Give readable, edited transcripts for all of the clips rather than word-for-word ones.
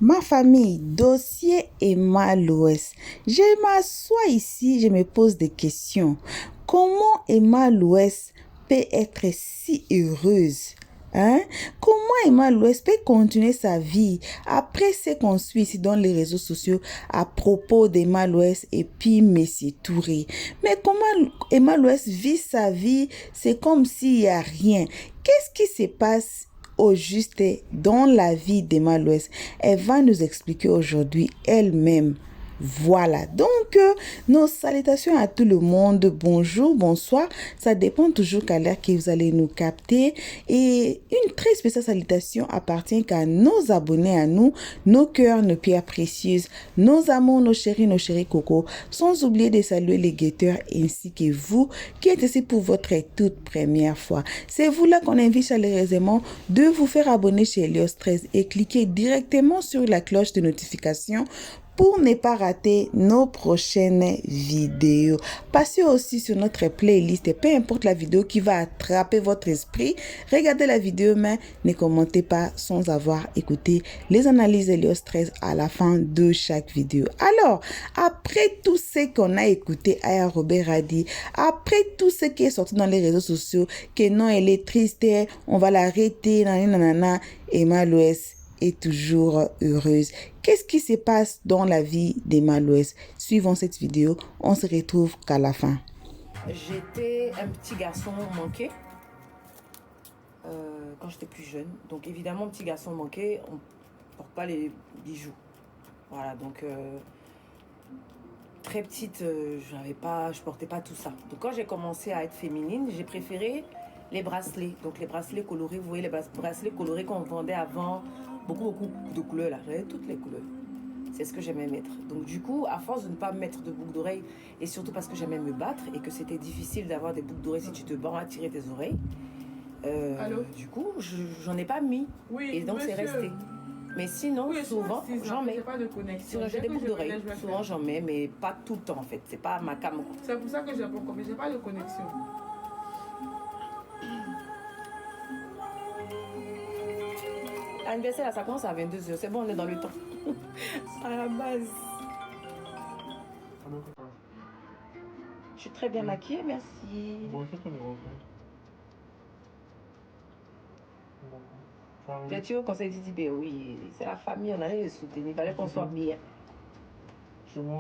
Ma famille, dossier Emma Loès. Je m'assois ici, je me pose des questions. Comment Emma Loès peut être si heureuse? Comment Emma Loès peut continuer sa vie après ce qu'on suit ici dans les réseaux sociaux à propos d'Emma Loès et puis Messi Touré? Mais comment Emma Loès vit sa vie? C'est comme s'il n'y a rien. Qu'est-ce qui se passe au juste dans la vie d'Emma Loès? Elle va nous expliquer aujourd'hui elle-même. Voilà, donc nos salutations à tout le monde, bonjour, bonsoir, ça dépend toujours qu'à l'heure que vous allez nous capter. Et une très spéciale salutation appartient qu'à nos abonnés, à nous, nos cœurs, nos pierres précieuses, nos amours, nos chéris coco, sans oublier de saluer les guetteurs ainsi que vous qui êtes ici pour votre toute première fois. C'est vous là qu'on invite chaleureusement de vous faire abonner chez Helios 13 et cliquer directement sur la cloche de notification pour ne pas rater nos prochaines vidéos. Passez aussi sur notre playlist et peu importe la vidéo qui va attraper votre esprit, regardez la vidéo mais ne commentez pas sans avoir écouté les analyses Helios 13 à la fin de chaque vidéo. Alors, après tout ce qu'on a écouté Aya Robert a dit, après tout ce qui est sorti dans les réseaux sociaux, que non, elle est triste, on va l'arrêter, nanana, Emma Loès est toujours heureuse. Qu'est-ce qui se passe dans la vie d'Emma Loès? Suivons cette vidéo, on se retrouve qu'à la fin. J'étais un petit garçon manqué quand j'étais plus jeune. Donc évidemment, petit garçon manqué, on ne porte pas les bijoux. Voilà, donc très petite, je portais pas tout ça. Donc quand j'ai commencé à être féminine, j'ai préféré les bracelets. Donc les bracelets colorés, vous voyez les bracelets colorés qu'on vendait avant, beaucoup de couleurs là. J'avais toutes les couleurs. C'est ce que j'aimais mettre. Donc du coup, à force de ne pas mettre de boucles d'oreilles, et surtout parce que j'aimais me battre et que c'était difficile d'avoir des boucles d'oreilles si tu te bats à tirer tes oreilles, du coup, j'en ai pas mis. Oui, et donc c'est resté. Mais sinon, oui, souvent, j'en mets. Pas de connexion. Sinon, j'ai des boucles d'oreilles. Souvent, j'en mets, mais pas tout le temps en fait. C'est pas ma cam. C'est pour ça que j'ai pas, mais j'ai pas de connexion. L'anniversaire, là, ça commence à 22h. C'est bon, on est dans le temps. À la base. Je suis très bien maquillée, merci. Bon, je connais Bien sûr, au conseil d'IDB, oui, c'est la famille, on allait les soutenir. Il fallait qu'on soit bien. C'est bon.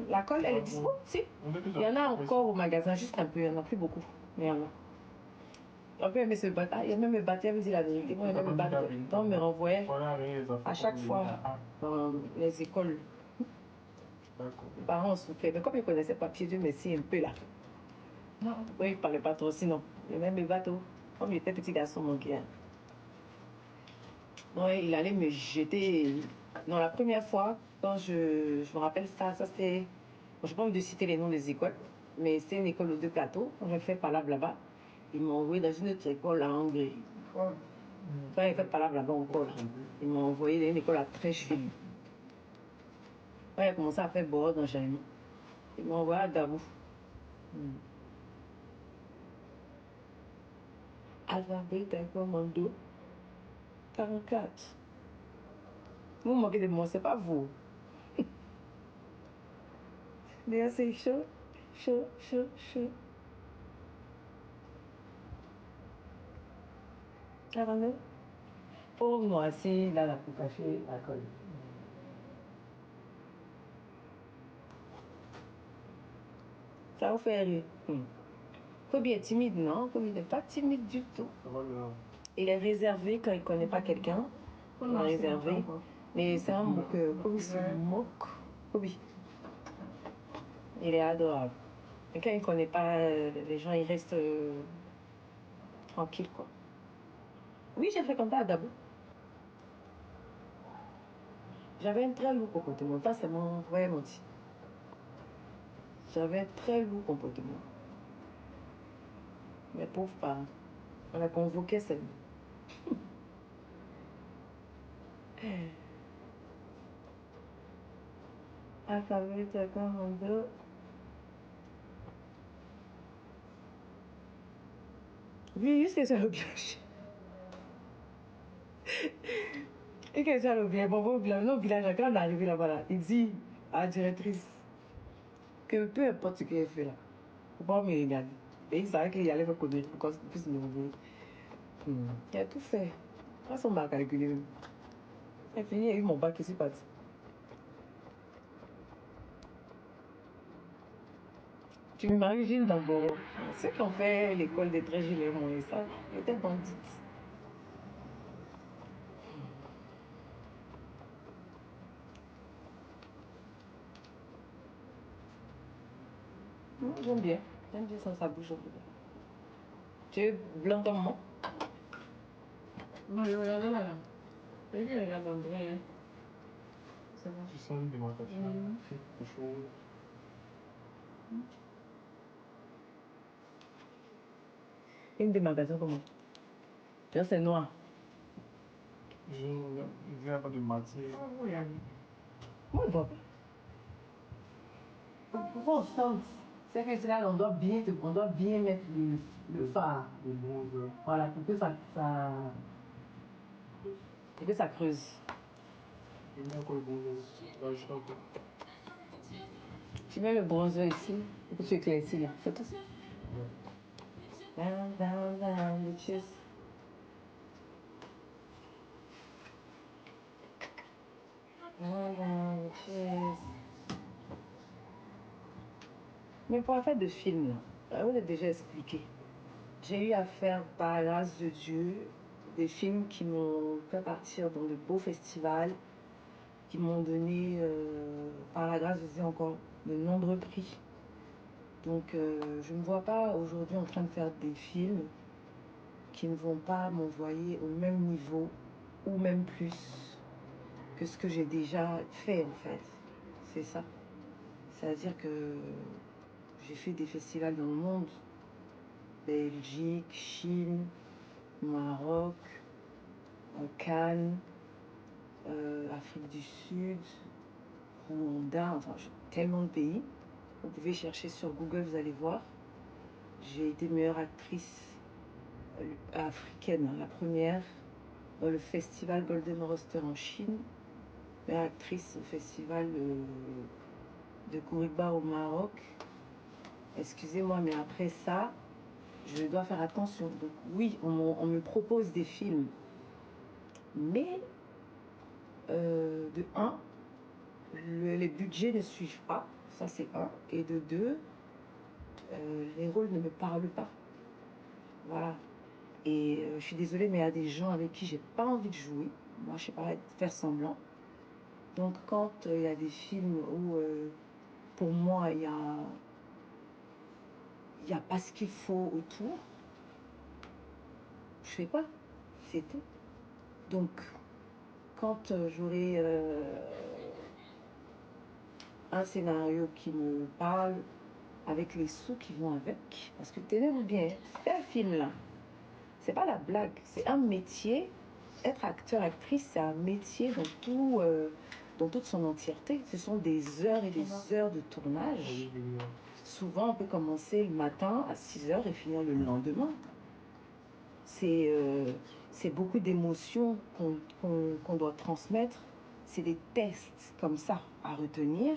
La colle, elle est dispo, si. Il y en a encore au magasin, juste un peu, il n'y en a plus beaucoup. Mais il y en a. On peut aimer se battre. Ah, il y a même me battre, il me dit la vérité. Moi, il me battre. Donc, on me renvoyait à chaque fois dans les écoles. Les parents ont souffert. Mais comme ils ne connaissaient pas Pied Dieu, mais si un peu là. Non. Oui, ils ne parlaient pas trop, sinon. Il même me battre. Comme il était petit garçon, mon gars. Oui, il allait me jeter. Non, la première fois, quand je me rappelle ça c'était. Bon, je n'ai pas envie de citer les noms des écoles, mais c'est une école aux deux plateaux. Quand j'ai fait palabre là-bas, ils m'ont envoyé dans une autre école à Hongrie. Quand j'ai fait palabre là-bas encore, là, ils m'ont envoyé dans une école à Trècheville. Quand j'ai commencé à faire bord dans Jaime, ils m'ont envoyé à Dabou. Alphabet, commando 44. Vous vous moquez de moi, c'est pas vous. D'ailleurs, c'est chaud, chaud, chaud, chaud. 49. Pauvre noisy, là, pour cacher la colle. Ça vous fait rire. Kobe est timide, non? Kobe n'est pas timide du tout. Il est réservé quand il ne connaît pas quelqu'un. Il est réservé. Mais c'est un mot que Kobe se moque. Kobe. Il est adorable. Et quand il ne connaît pas les gens, il reste tranquille, quoi. Oui, j'ai fréquenté à Dabo. J'avais un très lourd comportement. Ça, c'est mon vrai menti. J'avais un très lourd comportement. Mes pauvres parents. On la convoquait celle. Alphabet 42. Oui, juste que c'est le cloche. Et quand ça, le village, quand on est arrivé là-bas, là, il dit à la directrice que peu importe ce qu'elle fait là, faut pas me regarder. Et il savait qu'il allait me connaître pour qu'on puisse me regarder. Il a tout fait. Quand son m'a calculé, c'est fini, il a eu mon bac et c'est parti. Tu m'imagines d'abord, ceux qui ont fait l'école des très gilets et ça, ils étaient bandites. J'aime bien ça bouge un peu. Tu es blanc comme moi? Non, je regarde là. Et puis, regarde en vrai. Hein. C'est bon. Tu sens une démarcation. C'est chaud. Une démarcation comment? Genre c'est noir. Il n'y a pas de matière. Ah, oui, allez. Moi, je vois pas. Pourquoi on sent? C'est que c'est là, on doit bien mettre le phare. Le bronze. Voilà, pour que ça creuse. Je mets encore le bronze. Là, juste un peu. Tu mets le bronzer ici, et puis tu éclaircis là. C'est tout ça. Down, down, down, bitches. Down, down, bitches. Mais pour la fête de film, là, on a déjà expliqué. J'ai eu à faire, par la grâce de Dieu, des films qui m'ont fait partir dans de beaux festivals, qui m'ont donné, par la grâce de Dieu encore, de nombreux prix. Donc je ne me vois pas aujourd'hui en train de faire des films qui ne vont pas m'envoyer au même niveau ou même plus que ce que j'ai déjà fait en fait. C'est ça. C'est-à-dire que j'ai fait des festivals dans le monde, Belgique, Chine, Maroc, Cannes, Afrique du Sud, Rwanda, enfin tellement de pays. Vous pouvez chercher sur Google, vous allez voir. J'ai été meilleure actrice africaine, la première, dans le festival Golden Roster en Chine, meilleure actrice au festival de Kouriba au Maroc. Excusez-moi, mais après ça, je dois faire attention. Donc oui, on me propose des films, mais de un, les budgets ne suivent pas, ça c'est un. Et de deux, les rôles ne me parlent pas. Voilà. Et je suis désolée, mais il y a des gens avec qui j'ai pas envie de jouer. Moi, je sais pas faire semblant. Donc, quand il y a des films où, pour moi, y a pas ce qu'il faut autour, je fais pas. C'est tout. Donc, quand j'aurai un scénario qui me parle, avec les sous qui vont avec, parce que tenez-vous bien, c'est un film là. C'est pas la blague, c'est un métier. Être acteur, actrice, c'est un métier dans toute son entièreté. Ce sont des heures et des heures de tournage. Souvent, on peut commencer le matin à 6 heures et finir le lendemain. C'est beaucoup d'émotions qu'on doit transmettre. C'est des tests comme ça à retenir.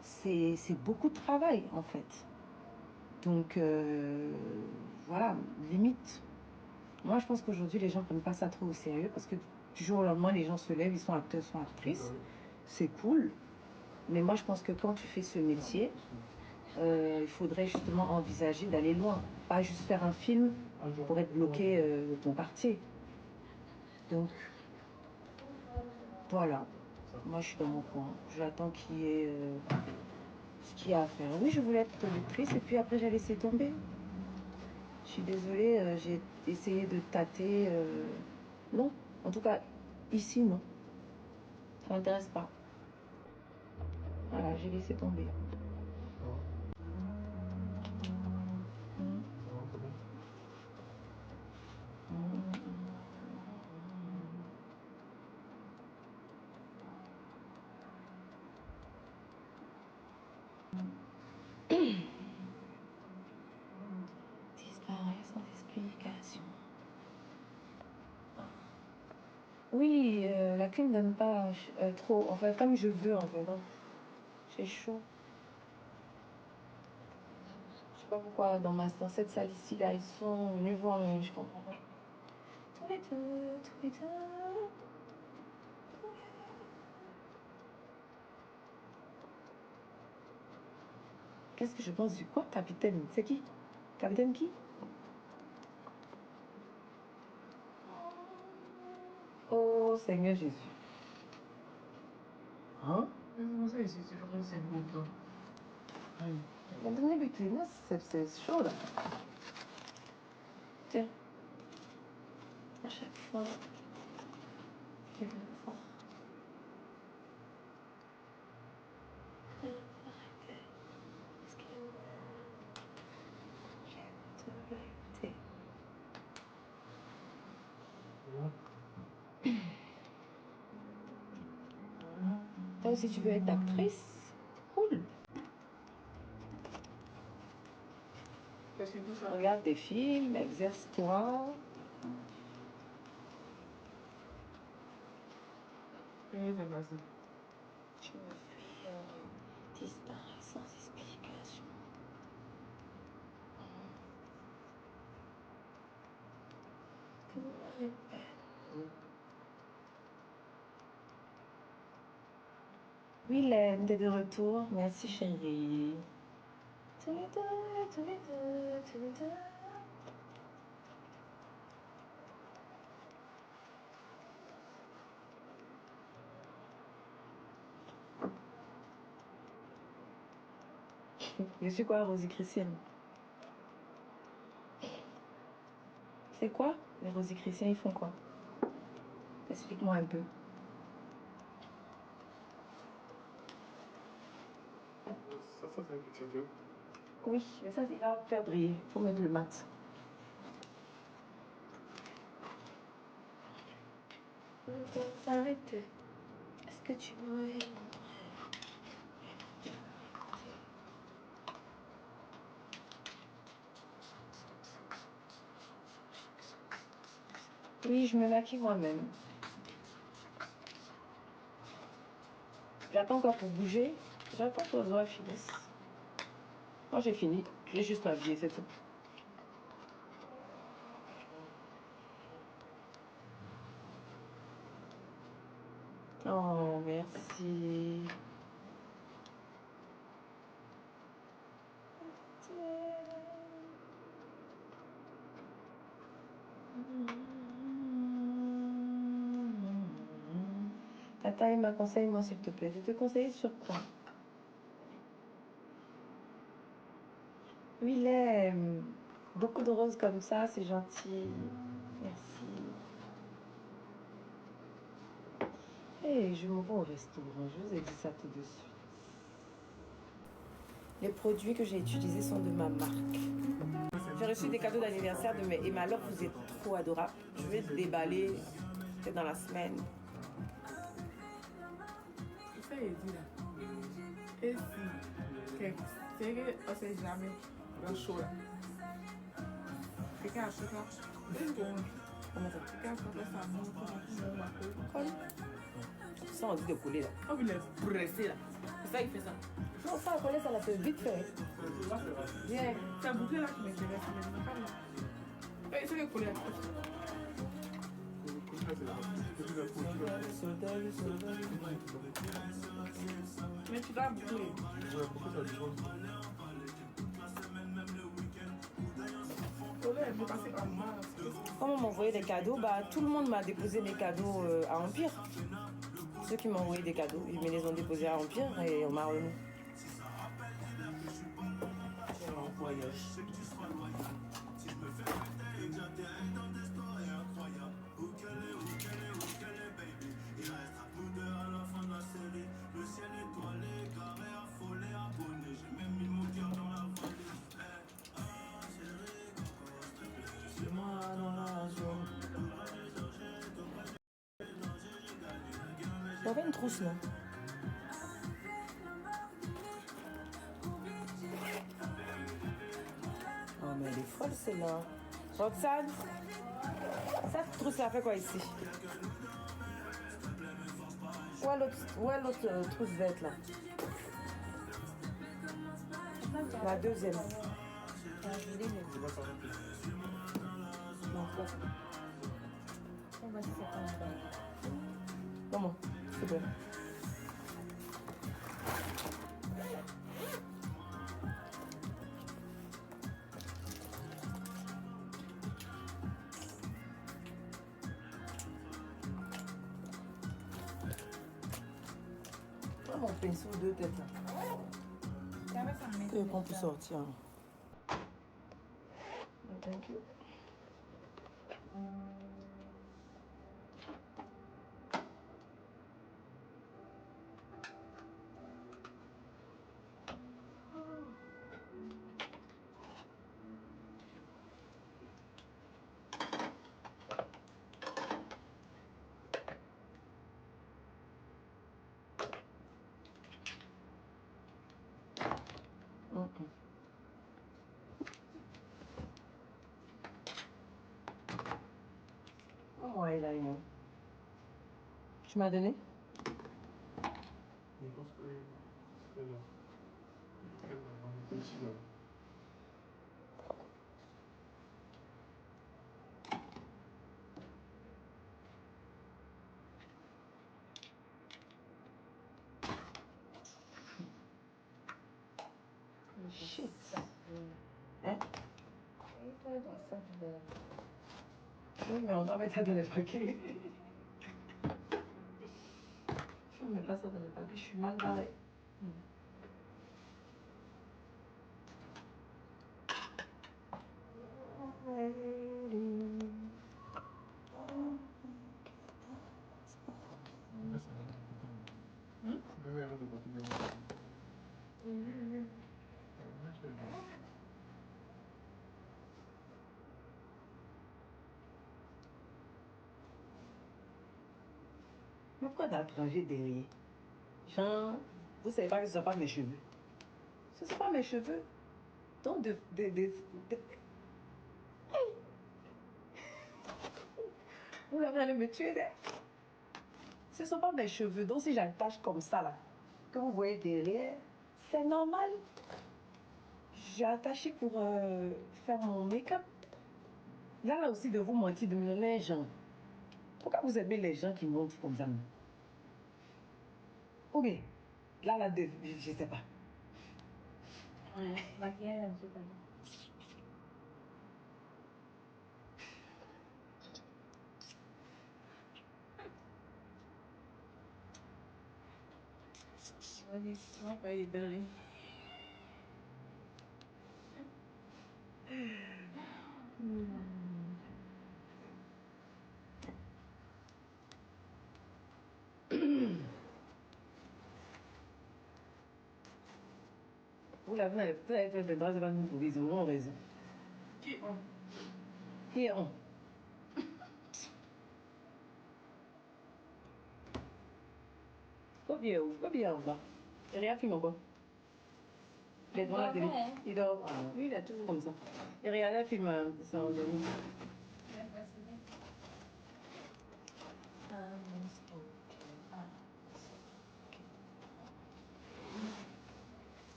C'est beaucoup de travail, en fait. Donc, voilà, limite. Moi, je pense qu'aujourd'hui, les gens ne prennent pas ça trop au sérieux parce que du jour au lendemain, les gens se lèvent, ils sont acteurs, ils sont actrices. C'est cool. Mais moi, je pense que quand tu fais ce métier, il faudrait justement envisager d'aller loin. Pas juste faire un film pour être bloqué de ton quartier. Donc, voilà. Moi, je suis dans mon coin. J'attends qu'il y ait ce qu'il y a à faire. Oui, je voulais être productrice et puis après, j'ai laissé tomber. Je suis désolée, j'ai essayé de tâter. Non, en tout cas, ici, non. Ça m'intéresse pas. Voilà, j'ai laissé tomber. Disparaît sans explication. Oui, la clim ne donne pas trop, enfin comme je veux en fait. Donc, c'est chaud. Je sais pas pourquoi dans cette salle ici là, ils sont venus voir, mais je comprends pas. Tous les deux, tous les deux. Qu'est-ce que je pense du quoi, capitaine? C'est qui? Capitaine qui? Oh Seigneur Jésus. Hein? Comment ça, ici, c'est vraiment c'est beau, toi. Aïe. Maintenant, c'est chaud là. Tiens. À chaque fois. Je vais le voir. Arrêtez. Est-ce que je te l'écouter? Toi aussi, tu veux être actrice? Cool. Qu'est-ce que tout ça? Regarde des films, exerce-toi. Qu'est-ce qui s'est passé? Je me suis disparu sans explication. Willem, t'es de retour. Merci chérie. Tous les deux, tous les deux, tous les deux. Je suis quoi, Rosie Christiane? C'est quoi? Les Rosie Christiane, ils font quoi? Explique-moi un peu. Ça c'est un petit peu. Oui, mais ça, c'est va faire briller. Faut mettre le mat. On peut s'arrêter. Est-ce que tu m'aurais... Oui, je me maquille moi-même. J'attends encore pour bouger. J'attends que les oreilles finissent. Moi, j'ai fini. J'ai juste m'habillé, c'est tout. Oh, merci. Tata, il m'a conseillé, moi, s'il te plaît. Je te conseille sur quoi? Willem, beaucoup de roses comme ça, c'est gentil. Merci. Hey, je me vois au restaurant, je vous ai dit ça tout de suite. Les produits que j'ai utilisés sont de ma marque. J'ai reçu des cadeaux d'anniversaire de mes... Et ma vous est trop adorable. Je vais déballer peut-être dans la semaine. Ça, il dit là. Et si, c'est que on sait jamais dans chaud là. Quelqu'un achète là. Comment ça? Quelqu'un achète ça, mon Colle. Ça, on dit de coller là. Oh, il est pressé là. C'est ça, il fait ça. Non, ça, coller, ça l'a fait vite fait. Viens. C'est un bouquet là qui m'intéresse. C'est que coller. Mais tu dois boucler. Comme on m'envoyait des cadeaux, bah, tout le monde m'a déposé mes cadeaux à Empire. Ceux qui m'ont envoyé des cadeaux, ils me les ont déposés à Empire et on m'a remis. Il y avait une trousse, non? Oh, mais elle est folle, celle-là. Roxane, ça trousse, ça fait quoi ici? Où est l'autre trousse verte là? La deuxième. Je sais pas, ça va plus. Non, c'est pas ça. On va se séparer. Comment? C'est bon. Prends mon pinceau deux têtes là. Que qu'on peut sortir. Thank you. Ok. Oh, eyeliner. Tu m'as donné? Je pense que c'est là. C'est là, c'est ici là. Shit. Hein? Oui, mais on doit mettre ça dans les paquets. Je ne mets pas ça dans les paquets, je suis mal barrée. Derrière le bâtiment. Mais pourquoi t'as rangé derrière? Genre, vous savez pas que ce ne sont pas mes cheveux. Ce ne sont pas mes cheveux. Donc, vous allez me tuer. Ce ne sont pas mes cheveux. Donc, si j'attache comme ça, là, que vous voyez derrière, c'est normal. J'ai attaché pour faire mon make-up. Là aussi, de vous mentir, de me donner les gens. Pourquoi vous aimez les gens qui montent comme ça? Ou bien, je ne sais pas. Ouais, maquillage, je sais pas. On va pas y donner. Vous l'avez fait des droits de nous pour ils auront raison. Qui on? Qui on? Combien en bas? Il rien filme encore. Il est devant la télé. Il dort. Oui, il est toujours comme ça. Et regarde un film, c'est endormi.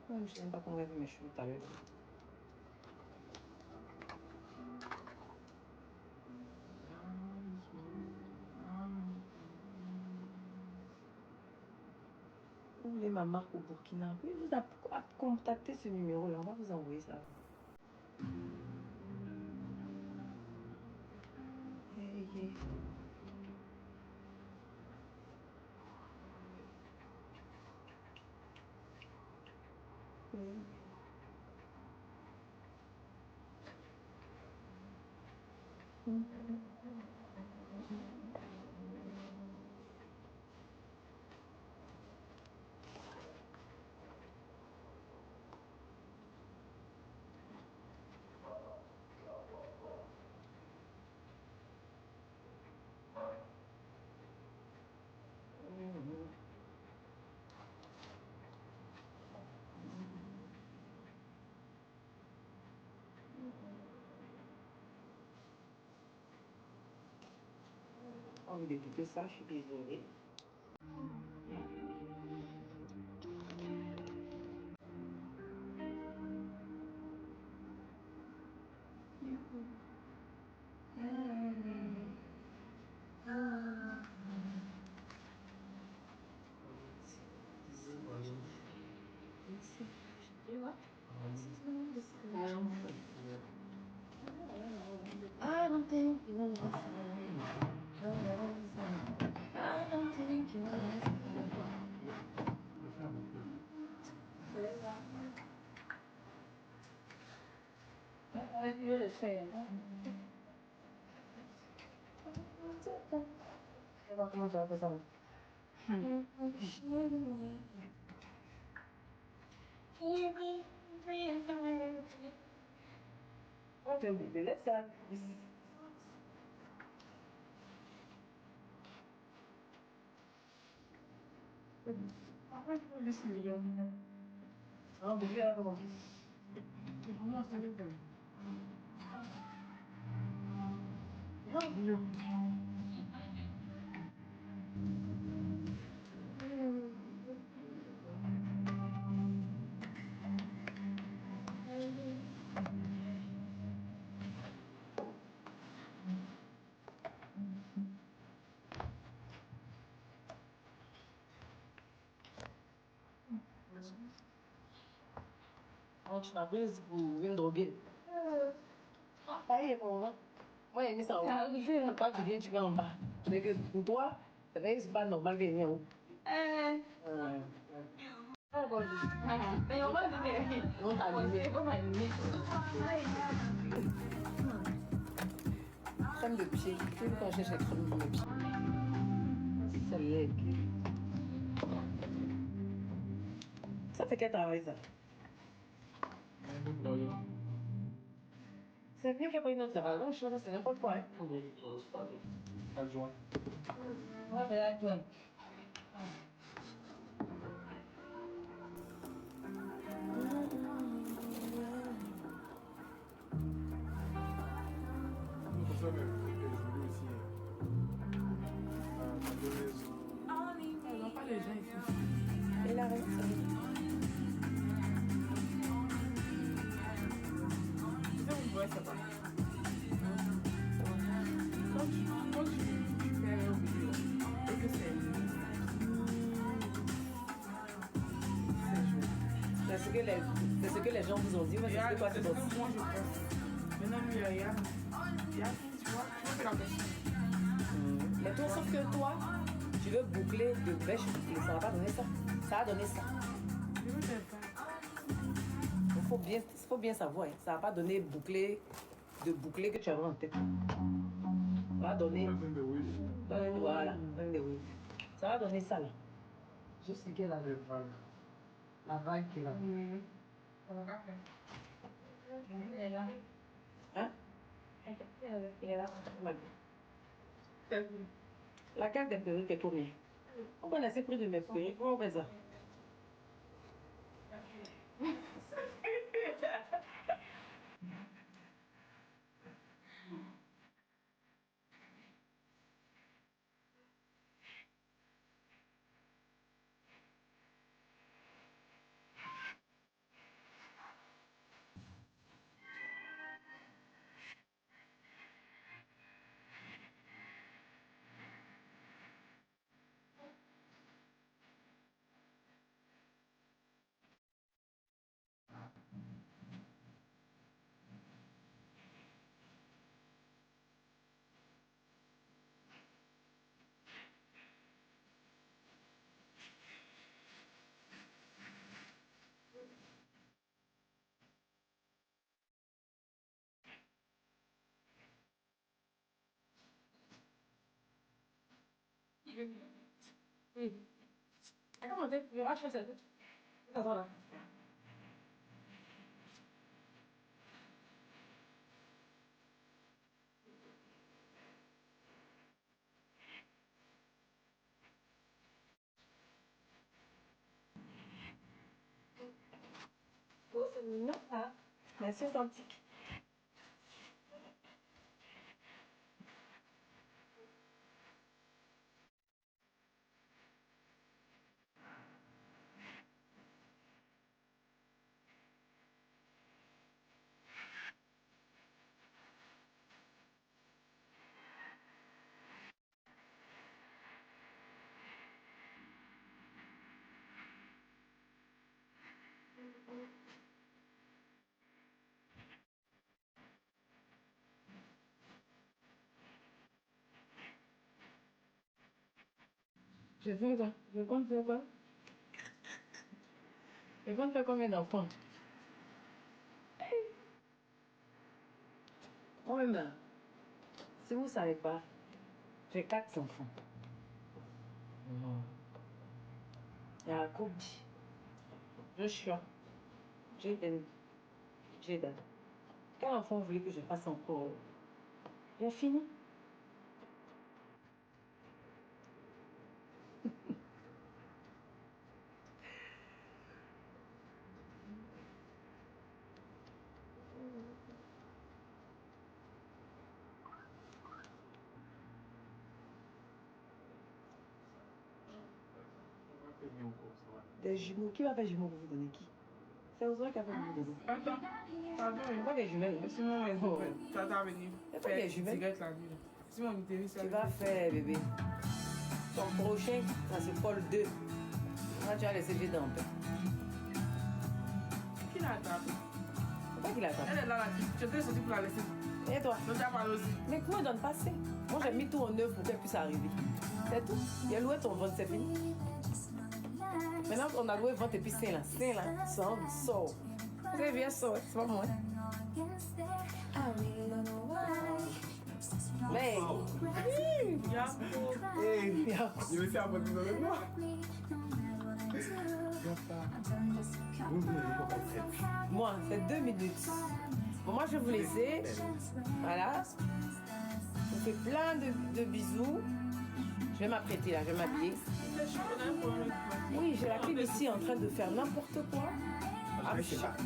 Je ne sais même pas comment il a vu mes cheveux tout à l'heure. Vous voulez ma marque au Burkina? Oui, vous avez contacté ce numéro-là. On va vous envoyer ça. Hey, hey. Envie d'écouter ça, je suis désolée. fait. Je vais voir comment tu vas faire ça. On fait oublier, laisse ça. Ah, bébé, là, comment? Comment ça veut dire? Oh, tu m'as pris pour une droguée. Ah, il est bon, hein? Moi, j'ai mis ça en haut. Quand tu viens, tu viens en bas. Mais que pour toi, c'est pas normal que tu viennes en haut. Mais on va donner. On t'a allumé. Crème de pied. Tu sais quand je cherche la crème de pied. C'est laid. Ça fait quel travail ça? C'est mieux qu'il n'y ait pas une autre travail. Non, je c'est n'importe quoi. Hein? Adjoint. Ouais, mais là, tu vois. Pour ça, mais elle est jolie aussi. La donneuse. On n'a pas les gens ici. Il a raison, ça. Vous voyez ça va. Quand tu fais un vidéo et que c'est joli. C'est ce que les gens vous ont dit. Moi, je sais pas C'est ce ce qu'ils ont dit. que moi je pense. Maintenant, il y a, tu vois, tu fais la question. Mais toi, sauf que toi, tu veux boucler de brèche bouclée. Ça va pas donner ça. Ça va donner ça. Je veux faire ça. Il faut bien savoir. Hein. Ça va pas donner bouclé de bouclé que tu avais en tête. Ça va donner. Voilà. Ça va donner ça là. Je sais qu'elle a le vague. La vague qui est là. On va faire. Il est là. Hein? Il est là. La carte des perruques est combien? On va laisser plus de mes perruques. Comment on fait ça? Oui. Comment t'es? Je vais ça. Attends là. Oh, c'est mignon ça. Merci, authentique. Je fais ça. Je compte faire quoi? Je compte faire combien d'enfants? Moi-même, si vous ne savez pas, j'ai 4 enfants. Il y a Kobe, Joshua, Jaden. Quel enfant voulait que je fasse encore? J'ai fini. Des jumeaux. Qui va faire jumeaux pour vous donner qui? C'est Ozoé qui a fait jumeaux de vous. Attends, pardon. Pas des jumelles. C'est mon maison. Ça t'a venu. C'est pas des jumelles. C'est mon utérus. Tu vas faire, bébé. Ton prochain, ça se colle 2. Là, tu vas laisser Dieu dans paix. Qui l'a attrapé? Pourquoi qu'il attend? Elle est là, je t'ai sorti pour la laisser. Et toi? Donc, t'as parlé aussi. Mais comment donne pas assez? Moi, j'ai mis tout en œuvre pour qu'elle puisse arriver. C'est tout. Il a loué ton ventre, c'est fini. Maintenant, on a loué ventre et puis c'est là. C'est là. Sors. Très bien, sors. C'est pas moi. Mais. Je vais essayer à votre donner moi. Moi, c'est 2 minutes. Bon, moi, je vais vous laisser. Voilà. Je vous fais plein de bisous. Je vais m'apprêter là, je vais m'habiller. Oui, j'ai la clé ici en train de faire n'importe quoi. Ah, mais je sais pas.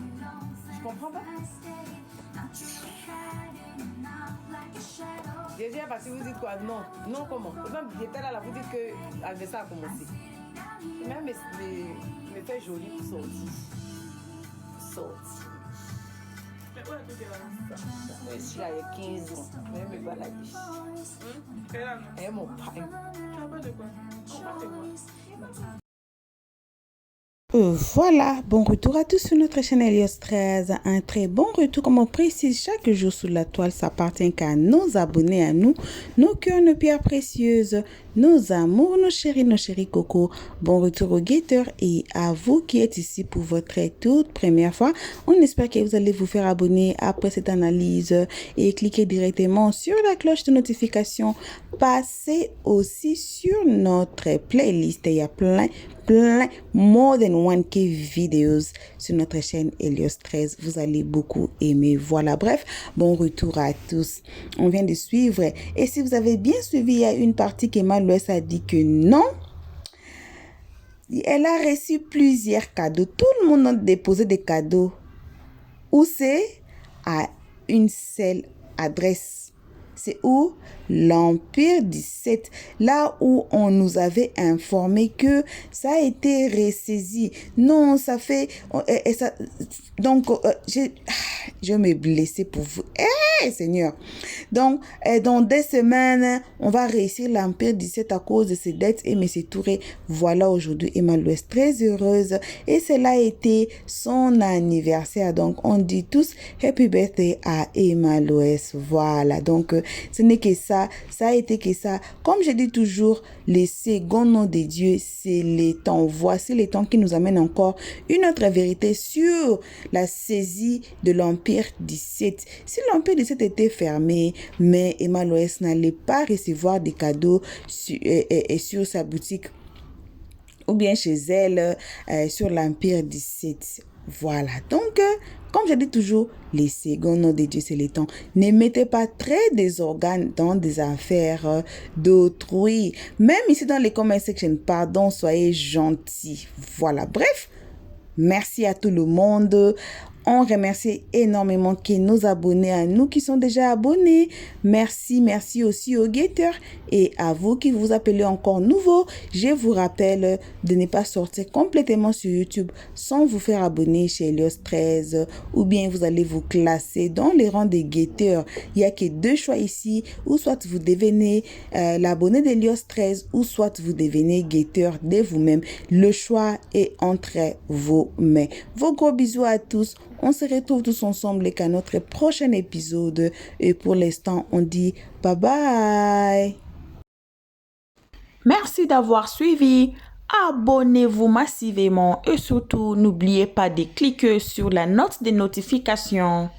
Je comprends pas. J'ai dit, parce que vous dites quoi? Non. Non, comment? Même, j'étais là, vous dites que l'adversaire a commencé. Même me fait joli pour sortir. Mais où est-ce que tu es là? Je suis là il y a 15 ans. Mais me balade. Elle est là, non? Et mon père. Tu as peur de quoi? On va te voir. Voilà, bon retour à tous sur notre chaîne Elios 13. Un très bon retour, comme on précise chaque jour sur la toile, ça appartient qu'à nos abonnés, à nous, nos cœurs, nos pierres précieuses, nos amours, nos chéris coco. Bon retour aux guetteurs et à vous qui êtes ici pour votre toute première fois. On espère que vous allez vous faire abonner après cette analyse et cliquer directement sur la cloche de notification. Passez aussi sur notre playlist. Il y a plein, more than 1K vidéos sur notre chaîne Elios 13. Vous allez beaucoup aimer. Voilà, bref, bon retour à tous. On vient de suivre. Et si vous avez bien suivi, il y a une partie qu'Emma Louès a dit que non. Elle a reçu plusieurs cadeaux. Tout le monde a déposé des cadeaux. Où c'est? À une seule adresse. C'est où? L'Empire 17. Là où on nous avait informé que ça a été ressaisi. Non, ça fait... donc, je vais me blesser pour vous. Seigneur. Donc, dans des semaines, on va réussir l'Empire 17 à cause de ses dettes. Et M. Touré, voilà aujourd'hui Emma Louès très heureuse. Et cela a été son anniversaire. Donc, on dit tous Happy Birthday à Emma Louès. Voilà. Donc, ce n'est que ça. Ça a été que ça. Comme je dis toujours, les seconds noms de Dieu, c'est les temps. Voici les temps qui nous amènent encore une autre vérité sur la saisie de l'Empire 17. Si l'Empire 17 était fermé, mais Emma Louès n'allait pas recevoir des cadeaux sur sa boutique ou bien chez elle sur l'Empire 17. Voilà, donc, comme je dis toujours, les seconds noms de Dieu, c'est les temps. Ne mettez pas très des organes dans des affaires d'autrui. Même ici dans les comment section, pardon, soyez gentils. Voilà, bref, merci à tout le monde. On remercie énormément nos abonnés, à nous qui sont déjà abonnés. Merci aussi aux guetteurs et à vous qui vous appelez encore nouveau. Je vous rappelle de ne pas sortir complètement sur YouTube sans vous faire abonner chez Elios 13 ou bien vous allez vous classer dans les rangs des guetteurs. Il n'y a que 2 choix ici, ou soit vous devenez l'abonné d'Elios 13 ou soit vous devenez guetteur de vous-même. Le choix est entre vos mains. Vos gros bisous à tous. On se retrouve tous ensemble à notre prochain épisode. Et pour l'instant, on dit bye bye. Merci d'avoir suivi. Abonnez-vous massivement et surtout, n'oubliez pas de cliquer sur la note de notification.